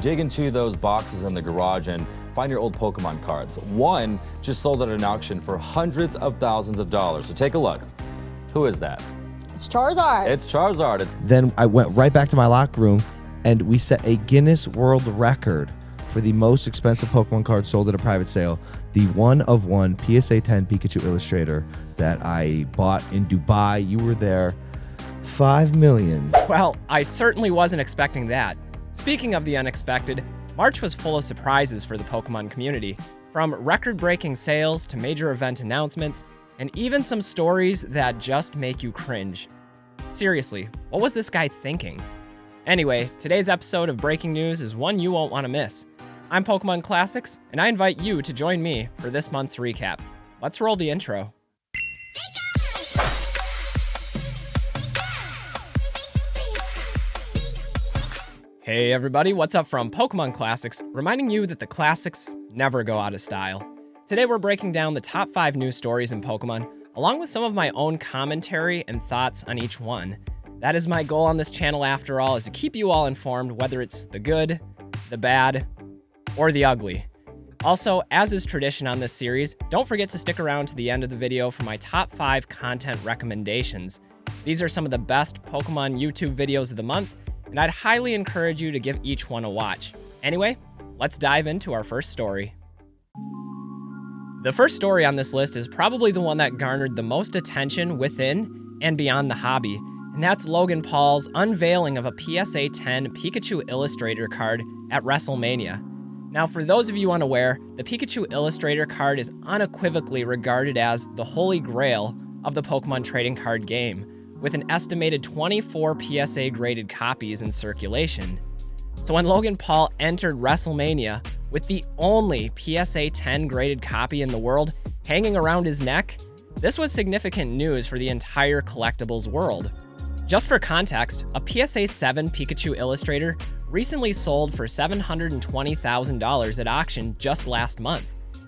dig into those boxes in the garage and find your old Pokemon cards. One just sold at an auction for hundreds of thousands of dollars. So take a look. Who is that? It's Charizard. It's Charizard. Then I went right back to my locker room and we set a Guinness World Record for the most expensive Pokemon card sold at a private sale. The one-of-one PSA 10 Pikachu Illustrator that I bought in Dubai. You were there. $5 million. Well, I certainly wasn't expecting that. Speaking of the unexpected, March was full of surprises for the Pokemon community, from record-breaking sales to major event announcements, and even some stories that just make you cringe. Seriously, what was this guy thinking? Anyway, today's episode of Breaking News is one you won't want to miss. I'm Pokemon Classics, and I invite you to join me for this month's recap. Let's roll the intro. Hey everybody, what's up from Pokemon Classics, reminding you that the classics never go out of style. Today we're breaking down the top 5 news stories in Pokemon, along with some of my own commentary and thoughts on each one. That is my goal on this channel after all, is to keep you all informed, whether it's the good, the bad, or the ugly. Also, as is tradition on this series, don't forget to stick around to the end of the video for my top 5 content recommendations. These are some of the best Pokemon YouTube videos of the month, and I'd highly encourage you to give each one a watch. Anyway, let's dive into our first story. The first story on this list is probably the one that garnered the most attention within and beyond the hobby, and that's Logan Paul's unveiling of a PSA 10 Pikachu Illustrator card at WrestleMania. Now, for those of you unaware, the Pikachu Illustrator card is unequivocally regarded as the holy grail of the Pokemon trading card game, with an estimated 24 PSA graded copies in circulation. So when Logan Paul entered WrestleMania with the only PSA 10 graded copy in the world hanging around his neck, this was significant news for the entire collectibles world. Just for context, a PSA 7 Pikachu Illustrator recently sold for $720,000 at auction just last month,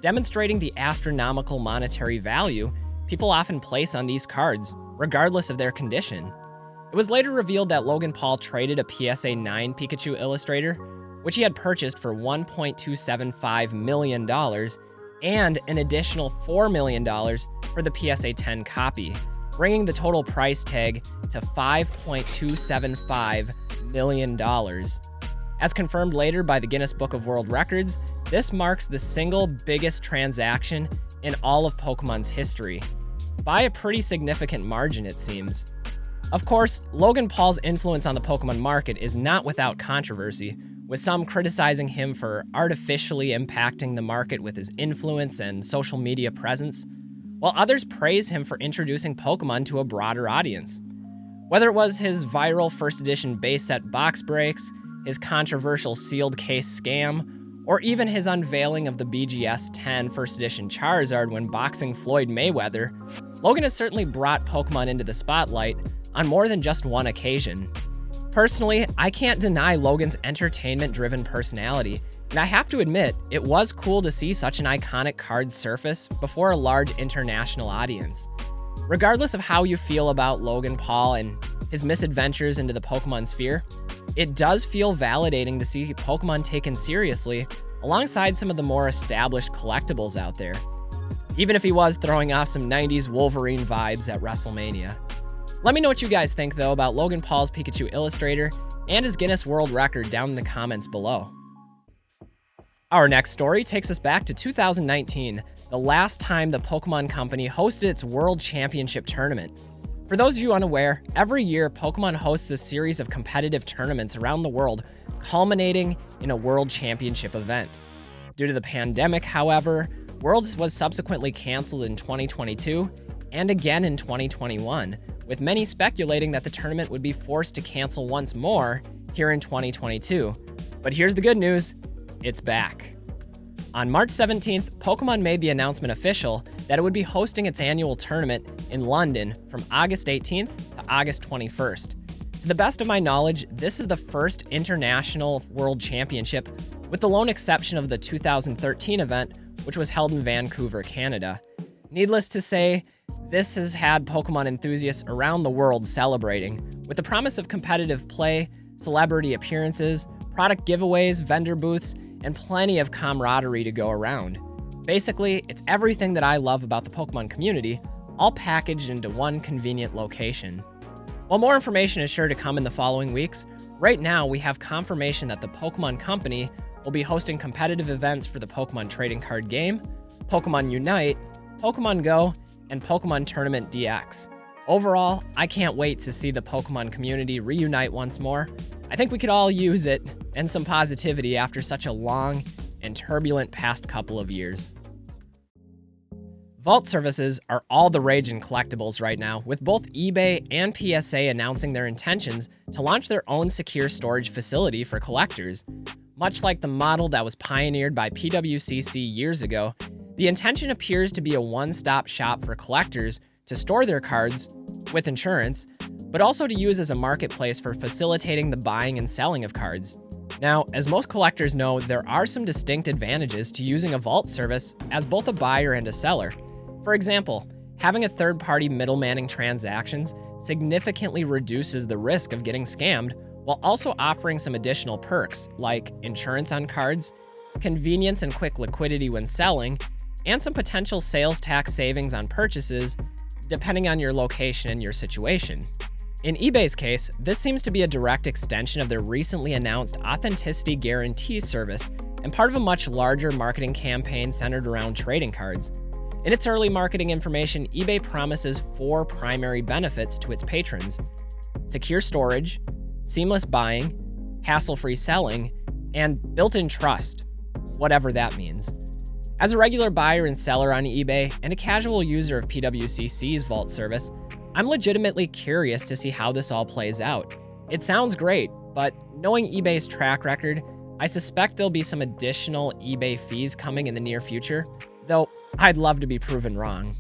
demonstrating the astronomical monetary value people often place on these cards, regardless of their condition. It was later revealed that Logan Paul traded a PSA 9 Pikachu Illustrator, which he had purchased for $1.275 million, and an additional $4 million for the PSA 10 copy, bringing the total price tag to $5.275 million. As confirmed later by the Guinness Book of World Records, this marks the single biggest transaction in all of Pokemon's history, by a pretty significant margin, it seems. Of course, Logan Paul's influence on the Pokemon market is not without controversy, with some criticizing him for artificially impacting the market with his influence and social media presence, while others praise him for introducing Pokemon to a broader audience. Whether it was his viral first edition base set box breaks, his controversial sealed case scam, or even his unveiling of the BGS 10 first edition Charizard when boxing Floyd Mayweather, Logan has certainly brought Pokemon into the spotlight on more than just one occasion. Personally, I can't deny Logan's entertainment-driven personality, and I have to admit, it was cool to see such an iconic card surface before a large international audience. Regardless of how you feel about Logan Paul and his misadventures into the Pokemon sphere, it does feel validating to see Pokemon taken seriously alongside some of the more established collectibles out there, even if he was throwing off some 90s Wolverine vibes at WrestleMania. Let me know what you guys think, though, about Logan Paul's Pikachu Illustrator and his Guinness World Record down in the comments below. Our next story takes us back to 2019, the last time the Pokemon Company hosted its World Championship Tournament. For those of you unaware, every year Pokemon hosts a series of competitive tournaments around the world, culminating in a World Championship event. Due to the pandemic, however, Worlds was subsequently canceled in 2022 and again in 2021, with many speculating that the tournament would be forced to cancel once more here in 2022. But here's the good news, it's back. On March 17th, Pokemon made the announcement official that it would be hosting its annual tournament in London from August 18th to August 21st. To the best of my knowledge, this is the first international World Championship, with the lone exception of the 2013 event, which was held in Vancouver, Canada. Needless to say, this has had Pokemon enthusiasts around the world celebrating, with the promise of competitive play, celebrity appearances, product giveaways, vendor booths, and plenty of camaraderie to go around. Basically, it's everything that I love about the Pokemon community, all packaged into one convenient location. While more information is sure to come in the following weeks, right now we have confirmation that the Pokemon Company will be hosting competitive events for the Pokemon trading card game, Pokemon Unite, Pokemon Go, and Pokemon Tournament DX. Overall, I can't wait to see the Pokemon community reunite once more. I think we could all use it and some positivity after such a long and turbulent past couple of years. Vault services are all the rage in collectibles right now, with both eBay and PSA announcing their intentions to launch their own secure storage facility for collectors. Much like the model that was pioneered by PWCC years ago, the intention appears to be a one-stop shop for collectors to store their cards with insurance, but also to use as a marketplace for facilitating the buying and selling of cards. Now, as most collectors know, there are some distinct advantages to using a vault service as both a buyer and a seller. For example, having a third-party middlemaning transactions significantly reduces the risk of getting scammed, while also offering some additional perks like insurance on cards, convenience and quick liquidity when selling, and some potential sales tax savings on purchases, depending on your location and your situation. In eBay's case, this seems to be a direct extension of their recently announced Authenticity Guarantee service and part of a much larger marketing campaign centered around trading cards. In its early marketing information, eBay promises 4 primary benefits to its patrons: secure storage, seamless buying, hassle-free selling, and built-in trust, whatever that means. As a regular buyer and seller on eBay and a casual user of PWCC's Vault service, I'm legitimately curious to see how this all plays out. It sounds great, but knowing eBay's track record, I suspect there'll be some additional eBay fees coming in the near future, though I'd love to be proven wrong.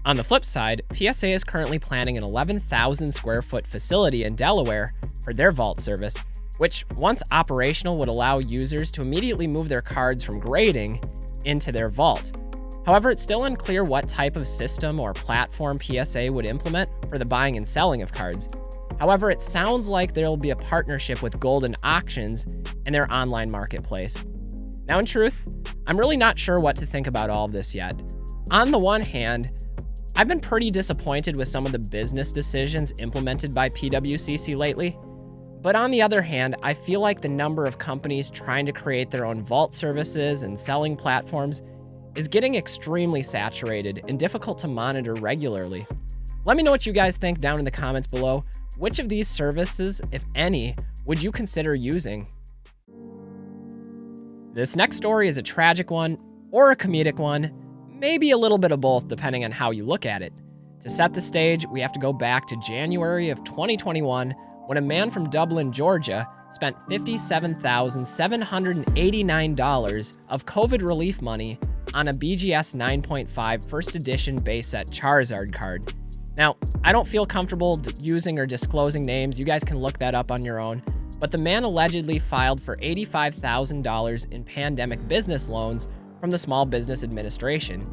On the flip side, PSA is currently planning an 11,000 square foot facility in Delaware for their Vault service, which once operational would allow users to immediately move their cards from grading into their vault. However, it's still unclear what type of system or platform PSA would implement for the buying and selling of cards. However, it sounds like there will be a partnership with Golden Auctions and their online marketplace. Now, in truth, I'm really not sure what to think about all of this yet. On the one hand, I've been pretty disappointed with some of the business decisions implemented by PWCC lately. But on the other hand, I feel like the number of companies trying to create their own vault services and selling platforms is getting extremely saturated and difficult to monitor regularly. Let me know what you guys think down in the comments below. Which of these services, if any, would you consider using? This next story is a tragic one or a comedic one, maybe a little bit of both depending on how you look at it. To set the stage, we have to go back to January of 2021 when a man from Dublin, Georgia, spent $57,789 of COVID relief money on a BGS 9.5 first edition base set Charizard card. Now, I don't feel comfortable using or disclosing names, you guys can look that up on your own, but the man allegedly filed for $85,000 in pandemic business loans from the Small Business Administration.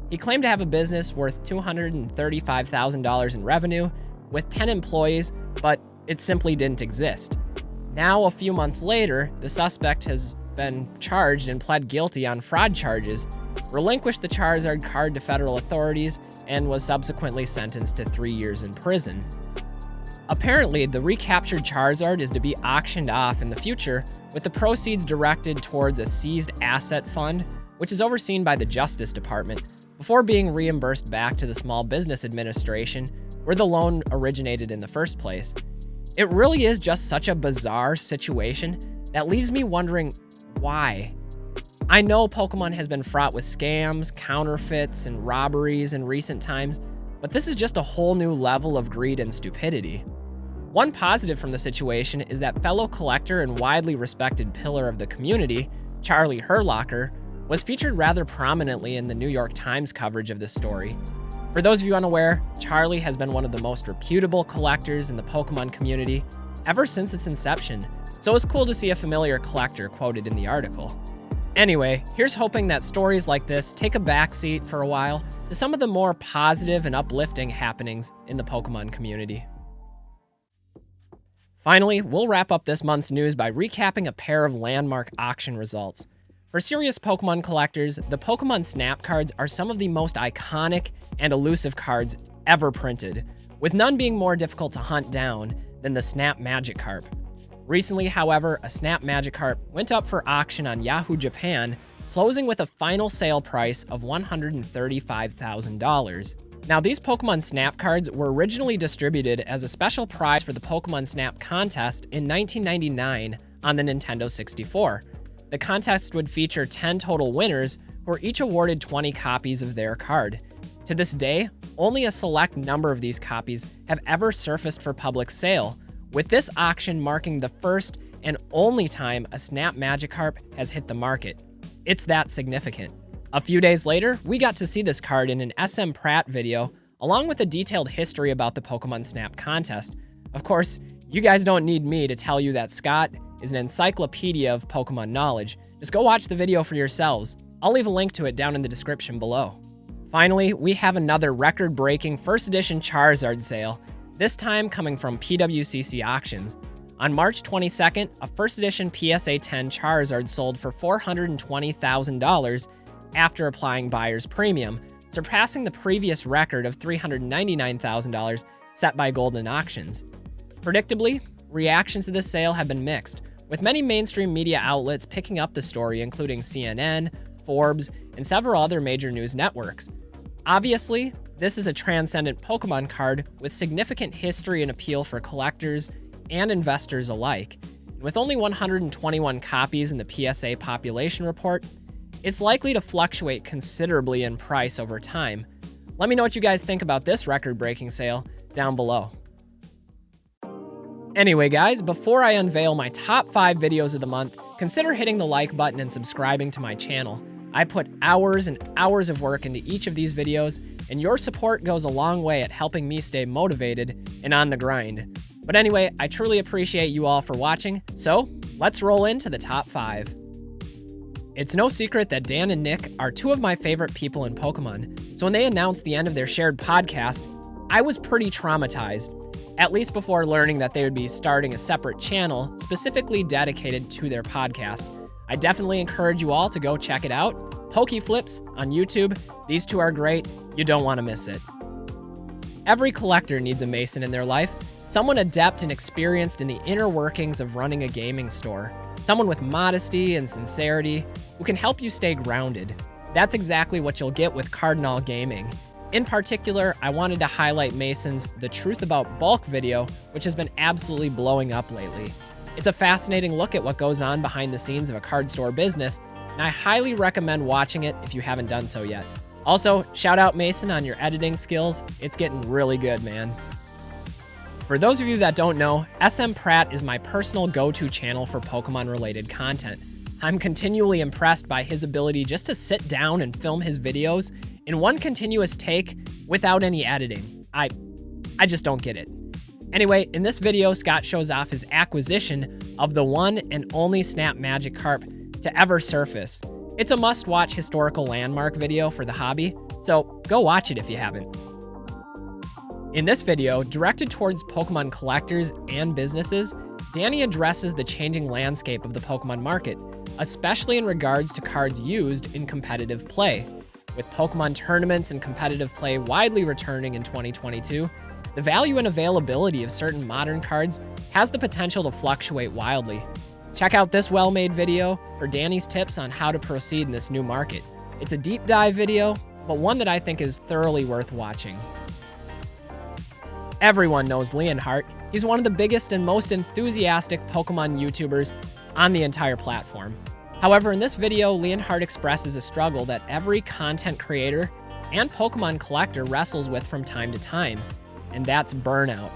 He claimed to have a business worth $235,000 in revenue with 10 employees, but it simply didn't exist. Now, a few months later, the suspect has been charged and pled guilty on fraud charges, relinquished the Charizard card to federal authorities, and was subsequently sentenced to 3 years in prison. Apparently, the recaptured Charizard is to be auctioned off in the future, with the proceeds directed towards a seized asset fund, which is overseen by the Justice Department, before being reimbursed back to the Small Business Administration, where the loan originated in the first place. It really is just such a bizarre situation that leaves me wondering why. I know Pokemon has been fraught with scams, counterfeits, and robberies in recent times, but this is just a whole new level of greed and stupidity. One positive from the situation is that fellow collector and widely respected pillar of the community, Charlie Herlocker, was featured rather prominently in the New York Times coverage of this story. For those of you unaware, Charlie has been one of the most reputable collectors in the Pokemon community ever since its inception, so it's cool to see a familiar collector quoted in the article. Anyway, here's hoping that stories like this take a backseat for a while to some of the more positive and uplifting happenings in the Pokemon community. Finally, we'll wrap up this month's news by recapping a pair of landmark auction results. For serious Pokemon collectors, the Pokemon Snap cards are some of the most iconic and elusive cards ever printed, with none being more difficult to hunt down than the Snap Magikarp. Recently, however, a Snap Magikarp went up for auction on Yahoo Japan, closing with a final sale price of $135,000. Now, these Pokemon Snap cards were originally distributed as a special prize for the Pokemon Snap contest in 1999 on the Nintendo 64. The contest would feature 10 total winners who were each awarded 20 copies of their card. To this day, only a select number of these copies have ever surfaced for public sale, with this auction marking the first and only time a Snap Magikarp has hit the market. It's that significant. A few days later, we got to see this card in an SMPratte video, along with a detailed history about the Pokemon Snap contest. Of course, you guys don't need me to tell you that Scott is an encyclopedia of Pokemon knowledge. Just go watch the video for yourselves. I'll leave a link to it down in the description below. Finally, we have another record-breaking first edition Charizard sale, this time coming from PWCC Auctions. On March 22nd, a first edition PSA 10 Charizard sold for $420,000 after applying buyer's premium, surpassing the previous record of $399,000 set by Golden Auctions. Predictably, reactions to this sale have been mixed, with many mainstream media outlets picking up the story, including CNN, Forbes, and several other major news networks. Obviously, this is a transcendent Pokemon card with significant history and appeal for collectors and investors alike. With only 121 copies in the PSA population report, it's likely to fluctuate considerably in price over time. Let me know what you guys think about this record-breaking sale down below. Anyway guys, before I unveil my top 5 videos of the month, consider hitting the like button and subscribing to my channel. I put hours and hours of work into each of these videos, and your support goes a long way at helping me stay motivated and on the grind. But anyway, I truly appreciate you all for watching, so let's roll into the top 5. It's no secret that Dan and Nick are two of my favorite people in Pokemon, so when they announced the end of their shared podcast, I was pretty traumatized, at least before learning that they would be starting a separate channel specifically dedicated to their podcast. I definitely encourage you all to go check it out. PokeFliz on YouTube. These two are great. You don't want to miss it. Every collector needs a Mason in their life, someone adept and experienced in the inner workings of running a gaming store. Someone with modesty and sincerity who can help you stay grounded. That's exactly what you'll get with Cardinal Gaming. In particular, I wanted to highlight Mason's The Truth About Bulk video, which has been absolutely blowing up lately. It's a fascinating look at what goes on behind the scenes of a card store business, and I highly recommend watching it if you haven't done so yet. Also, shout out Mason on your editing skills. It's getting really good, man. For those of you that don't know, SMPratte is my personal go-to channel for Pokemon-related content. I'm continually impressed by his ability just to sit down and film his videos in one continuous take without any editing. I just don't get it. Anyway, in this video, Scott shows off his acquisition of the one and only Snap Magikarp to ever surface. It's a must-watch historical landmark video for the hobby, so go watch it if you haven't. In this video, directed towards Pokemon collectors and businesses, Danny addresses the changing landscape of the Pokemon market, especially in regards to cards used in competitive play. With Pokemon tournaments and competitive play widely returning in 2022, the value and availability of certain modern cards has the potential to fluctuate wildly. Check out this well-made video for Danny's tips on how to proceed in this new market. It's a deep dive video, but one that I think is thoroughly worth watching. Everyone knows Leonhart. He's one of the biggest and most enthusiastic Pokemon YouTubers on the entire platform. However, in this video, Leonhart expresses a struggle that every content creator and Pokemon collector wrestles with from time to time, and that's burnout.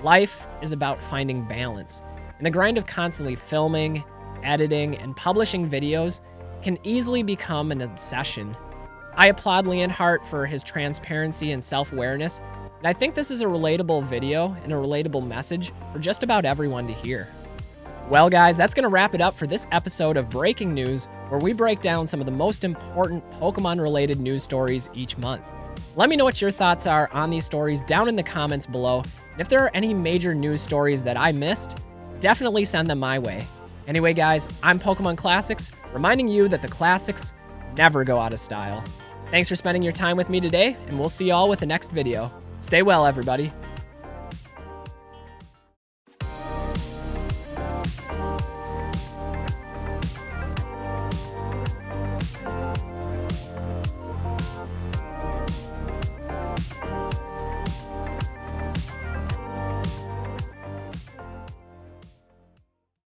Life is about finding balance, and the grind of constantly filming, editing, and publishing videos can easily become an obsession. I applaud Leonhart for his transparency and self-awareness, and I think this is a relatable video and a relatable message for just about everyone to hear. Well guys, that's going to wrap it up for this episode of Breaking News, where we break down some of the most important Pokemon-related news stories each month. Let me know what your thoughts are on these stories down in the comments below. And if there are any major news stories that I missed, definitely send them my way. Anyway, guys, I'm Pokemon Classics, reminding you that the classics never go out of style. Thanks for spending your time with me today, and we'll see y'all with the next video. Stay well, everybody.